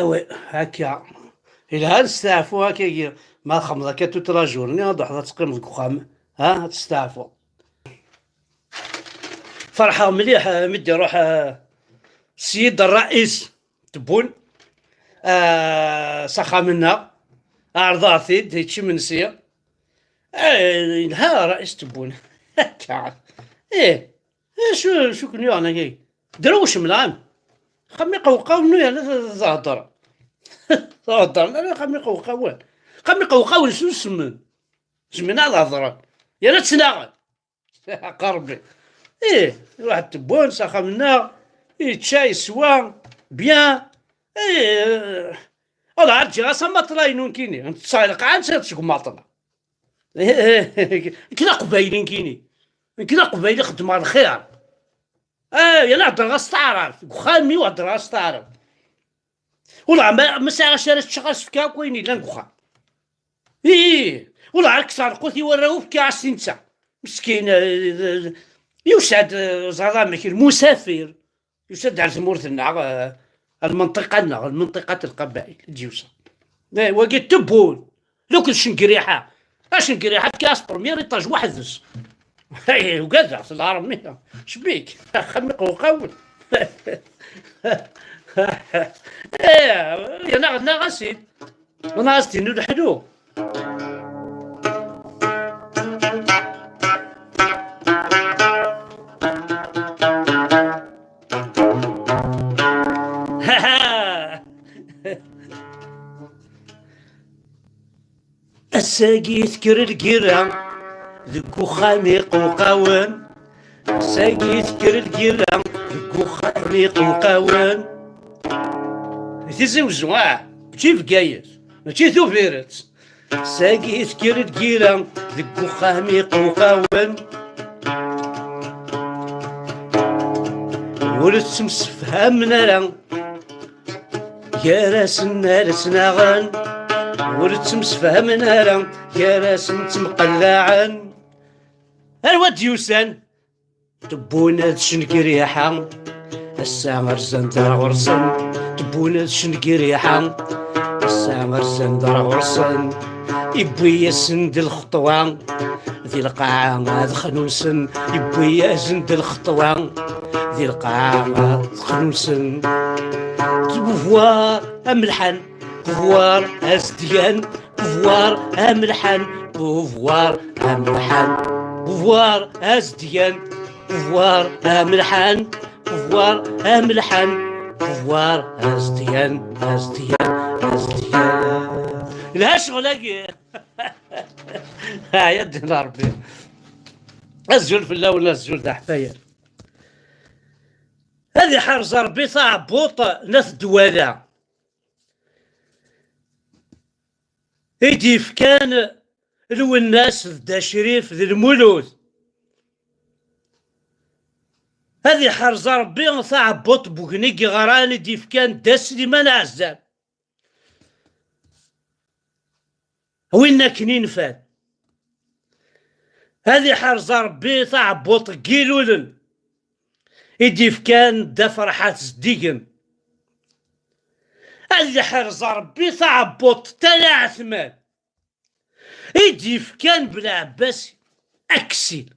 وي هكا. إلا نستعفو هكا ما خمضة توت لا جورني هاد حضرت تقيم ديك وخام تستعفو. فرحة مليح مدي روح السيد الرئيس تبون سخا منا عرضاتي هيتشي منسية ها رئيس تبون هكا. شو كنيو انا كي دروش ملام خمي قوقاو منو يعني زهدر زهدر انا خمي قوقاو خمي قوقاو شنو سمن سمينا على هضره يا لا تسناغل قربي واحد تبون ساخا منا تشاي سوا بيان والله عاد جي راسها مطلاينون كيني انت صاير قاعد تشكو مطلا كذا قبايلين كيني كذا قبايلي خدم على الخير يلا هضر غا استعرف خامي وهضر غا استعرف والله ما ساعه شارت شغل فكا كويني لا نكوخا والله عاد كثر قوتي وراو فكا عسينتا مسكين يوساد زعما المسافر يوساد على ثمورتنا المنطقة القبائل تجيوسا وقت تبون لو كنت شنقريحة شنقريحة كاس برمير يطاج وحدس وقزع في العربية شبيك خمق وقول يا ناغسي ناغسي نلحدو الساقي يذكر القرا ذكو خامق وقاون الساقي يذكر القرا ذكو خامق وقاون تزوج ماشي فكايس ماشي ثوفيرت الساقي يذكر القرا ذكو خامق وقاون ولد تمسفهمنا لا يا راسنا رسناغن ولد تمسفهمنا لا يا راس مقلعن الواد يوسان تبونا شنقي ريحة الساعة رزان دار غرسن تبونا شنقي ريحة الساعة رزان دار غرسن يبويا سند الخطوة ذي القاعة غاد خنوسن يبويا سند الخطوة ذي القاعة غاد خنوسن بوفوار أملحن بوفوار أزديان بوفوار أملحن بوفوار أملحن بوفوار أزديان بوفوار أملحن بوفوار أملحن بوفوار أزديان لا شغلك يا دين ربي الزول في الاول الزول تاع حفاير هذه حرز ربي صعب بوط ناس دوالا يديف كان لو الناس دا شريف ذي المولود هذه حرز ربي صعب بوط بوغنيكي غراني ديف كان دا سليمان عزام وين كنين فات هذه حرز ربي صعب بوط قيلولن يديف كان دا فرحات صديقن هذه حرز ربي صعب بوط تلا عثمان يديف كان بلا عباس أكسيل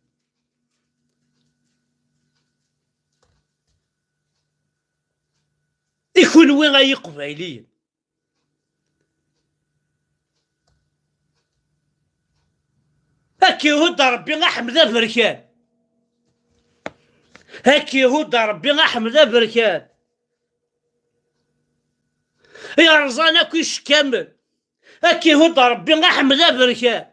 يكون وين غاي قبايليين هاكي هود ربي غحمد بركان هاكي هود ربي غحمد بركان يا رزانا كيش كامل هاكي هود ربي غحمد بركان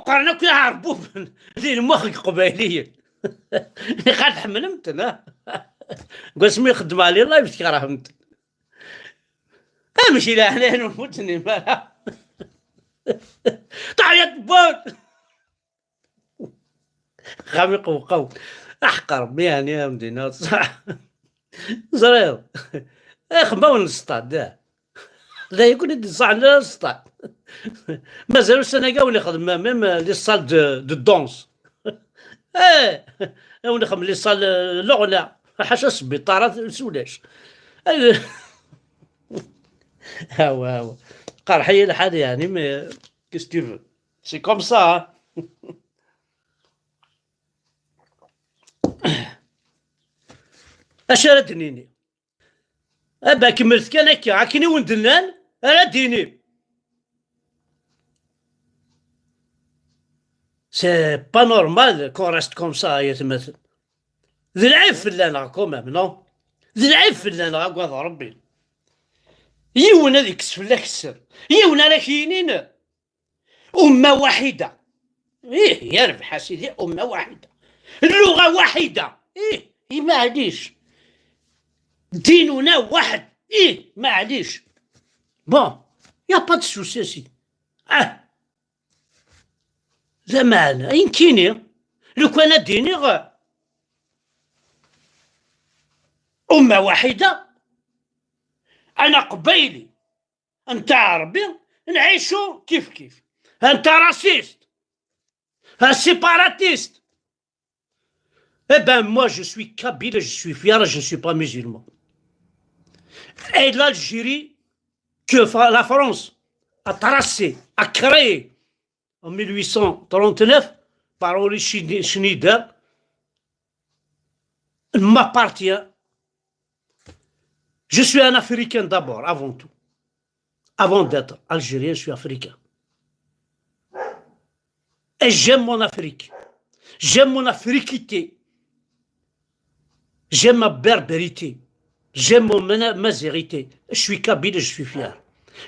قرنا كي عربو ذي المخ قبايليين خاد حملمت انا قسمي يخدم علي الله يفتكر فهمت امشي لهنا نموتني ما تعيط بوت خامق وقو احقر بيان يا مدينة صح زرير خماون السطاد لا يكون يدي صح لا السطاد مازالو السنة قاولي خدمة ميم لي صال دو دونس اه ونخم اللي صال لغنا حاشا السبيطارات سولاش. هاو قرحية الحال يعني مي كيس tu veux سي كوم سا. اش راه دنيني ابا كملت كان هكا عاكني وندنان راه ديني. سي با نورمال كون ريست كوم سا يتمثل. ذي العيب فلانا كومام نو، ذي العيب فلانا قاض ربي. يون هذيك كسف لك السر، يون راه كاينين أمة واحدة. إيه يربح سيدي، أمة واحدة، اللغة واحدة. إيه معليش، ديننا واحد. إيه معليش. بون يا با دو سوسي سيدي. زمان أين كيني لو كان ديني أمة واحدة. أنا قبيلي أنت عربي نعيشو كيف كيف. أنت راسيست، un séparatiste. Eh ben moi je suis kabyle, je suis fier, je ne suis pas musulman. Et l'Algérie que la France a tracé, a créé en 1839 par Henri Schneider m'appartient. Je suis un Africain d'abord, avant tout. Avant d'être algérien, je suis africain. Et j'aime mon Afrique. J'aime mon afriquité. J'aime ma berbérité. J'aime mon mazérité. Je suis kabyle et je suis fier.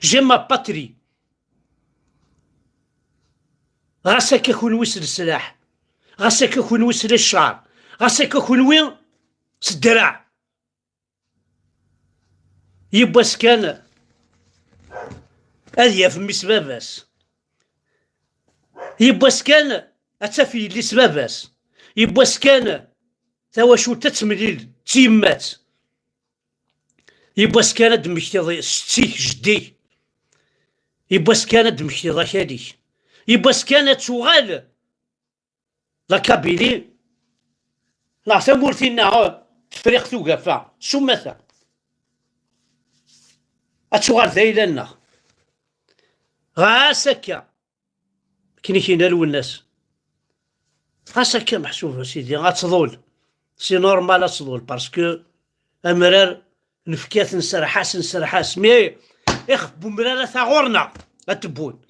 J'aime ma patrie. غاسك يكون وسل السلاح، غاسك يكون وسل الشعر، غاسك يكون وين الدراع. يبا سكان هذه في ميس باباس، يبا سكان اتفي لي سباباس، يبا سكان توا شو تتمليل تيمات، يبا سكان دمشتي ستيك جدي، يبا سكان دمشتي ضكالي، يبا سكان تشغال لا كابيلي لا سمورتينا تفريق توقفا شو مثلا اتشغال ذيلنا غاسكا كني كينالو الناس غاسكا محسوب سيدي غاتظول سي نورمال تصدول باسكو امرار نفكات نسرحاس مي اخف بمرارة ثغورنا غتبون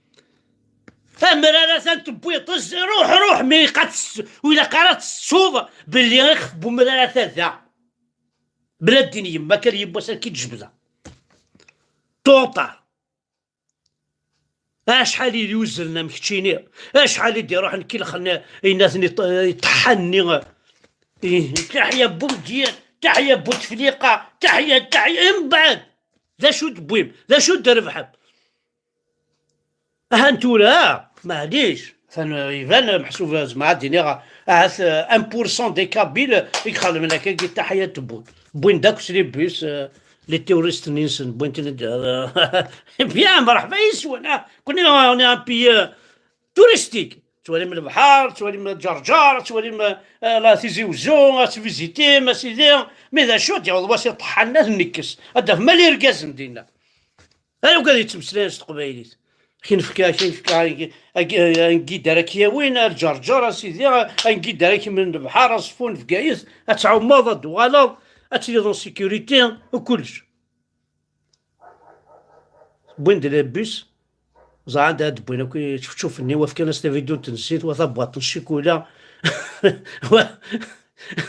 امرارة تبوي طز روح مي قاتس وإلا قرات الصوض باللي اخف بمرارة ثلاثة بلا الدين يما كان يبا ساكي تجبدها توطا. شحال اللي يوزلنا مكتشيني، شحال يدي روح نكيل خلنا يناثني يطحني. تحيا بومدير، تحيا بوتفليقة، تحيا من بعد ذا شو تبويم، ذا شو تربحب. انتو لا معليش يبان محسوب زعما ديني 1% دي كابيل يخلي منك تحيا تبون بوين داكس لي بيس لي تيوريست نينسن بوين بيان مرحبا يسوى كنا ان بي توريستيك، توالي من البحر، توالي من الجرجار، توالي من لا تيزي وزون تفيزيتي ما سيدي مي ذا شو ديال الواسي طحنا نكس هذا مالي ركازم دينا. انا وقال يتمسلان قبايليت كاين فكا نقيد راك يا وين الجرجار سيدي نقيد راك من البحر صفون في كايس اتعومض دوالط اتلي دون سيكوريتي وكلش بوين ديال البيس زعما هاد بوينا كي تشوف واف كان فيديو تنسيت وثبط الشيكولا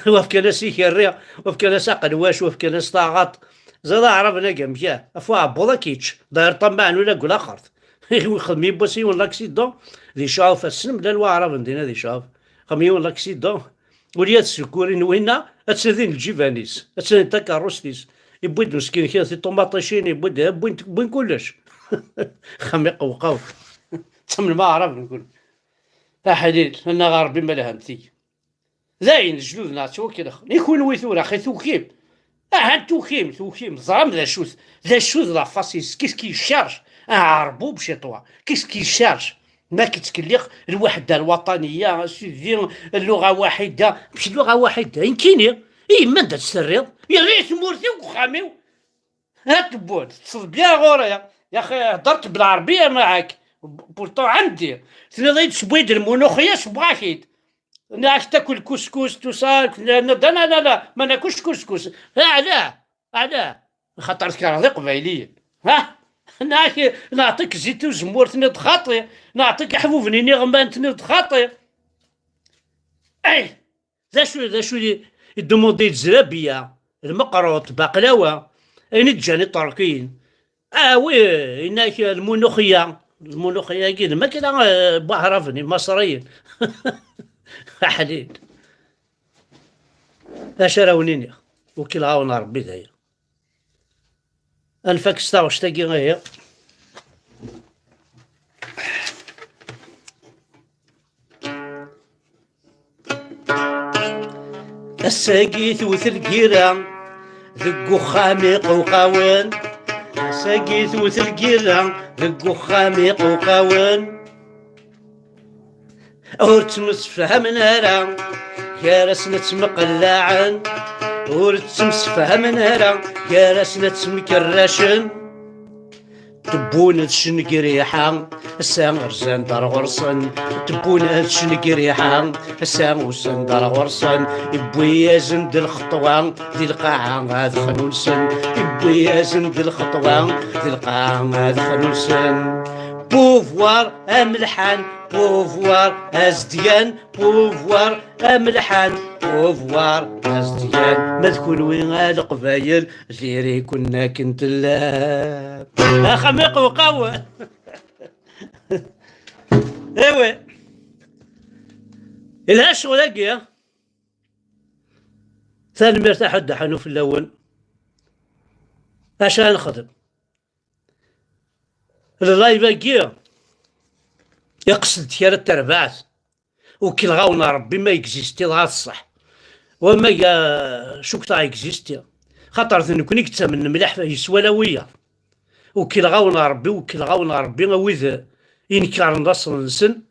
واف كان سيكريا واف كان ساقل واش واف كان طاغط زاد عرفنا كامشاه افوا عبوضا كيتش داير طماع ولا كولا خرط خدمي بوسي ولا اكسيدون ذي شاف السلم لا الواعرة ندينا ذي شاف خمي ولا اكسيدون وليات السكورين وينا اتسدين الجيفانيس اتسدين تاكاروستيس يبويد مسكين كي طوماطيشين يبويد بوين كلش خمي قوقاو تم ما عرف نقول حليل انا غاربي ما لهمتي زاين جلودنا توكل يكون ويثورا خي توكيم توكيم ظلام ذا شوز لا فاسيس كيس كي يشارج عربو بشي طوا كيس كي يشارج ما كتكليخ الوحده الوطنيه سيدي، اللغه واحده مش لغه واحده يمكن ما ندير تسريض يا ريت مورتي وخامي هات بون تصل بيا غوريا يا اخي هضرت بالعربيه معاك بورتو عندي تنضيد سبويد الملوخيه شبغاكيد ناك تاكل كسكس توصال لا لا ما ناكلش كسكس علاه خاطرك راضي قبايليين ها نعطيك زيت وزمور تنض خاطي نعطيك حبوب نيني غمان تنض خاطي اي ذا شو يدوموندي الزرابيه المقروط باقلاوه اين تجاني طركين وي هناك الملوخيه كي ما كاين بهرفني مصريين حليل اش راونيني وكيل غاونا ربي دايا انفاك ستاوش تاكي غير الساقي ثوث القيرة ذق خامي قوقاون الساقي ثوث القيرة ذق خامي قوقاون أورت مسفهم نارا يا رسنا تمقلاعن أورت مسفهم نارا يا رسنا تمكرشن تبون الشنق ريحة السام رزان دار غرصن تبون الشنق ريحة السام وسن دار غرصن يبوي يزن دي الخطوة دي القاعة هاد خنوسن يبوي يزن دي الخطوة دي القاعة هاد خنوسن بوفوار املحان بوفوار ازديان بوفوار املحان بوفوار ازديان ما تكون وين القبايل زيري كنا كنت لا خميق وقوة ايوه الها شغلك ثاني مرتاح الدحنو في الاول عشان نخدم اللايف باقي يقصد كير التربعات وكي الغاونا ربي ما يكزيستي لغا الصح وما شوك تا يكزيستي خاطر نكون كتا من ملاح يسوالوية وكي الغاونا ربي اويذ ينكار نصر نسن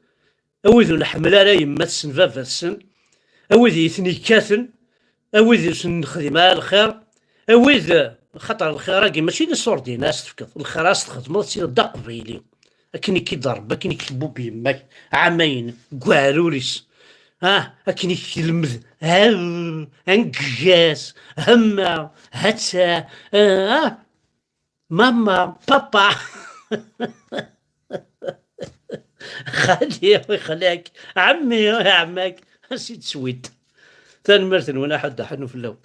اويذ نحمل على يما تسن فافا تسن اويذ يثني كاثن اويذ نخدم على الخير اويذ خاطر الخير كي ماشي لي صوردي ناس تفكر الخير تخدمو تصير دق قبيلي اكني كي ضرب اكني كتبو بيماك عامين كواروريس اكني كلمد انكجاس هما هتا ماما بابا خالي ويخليك عمي يا عماك نسيت سويت ثاني مرتين وانا حد حنو في اللون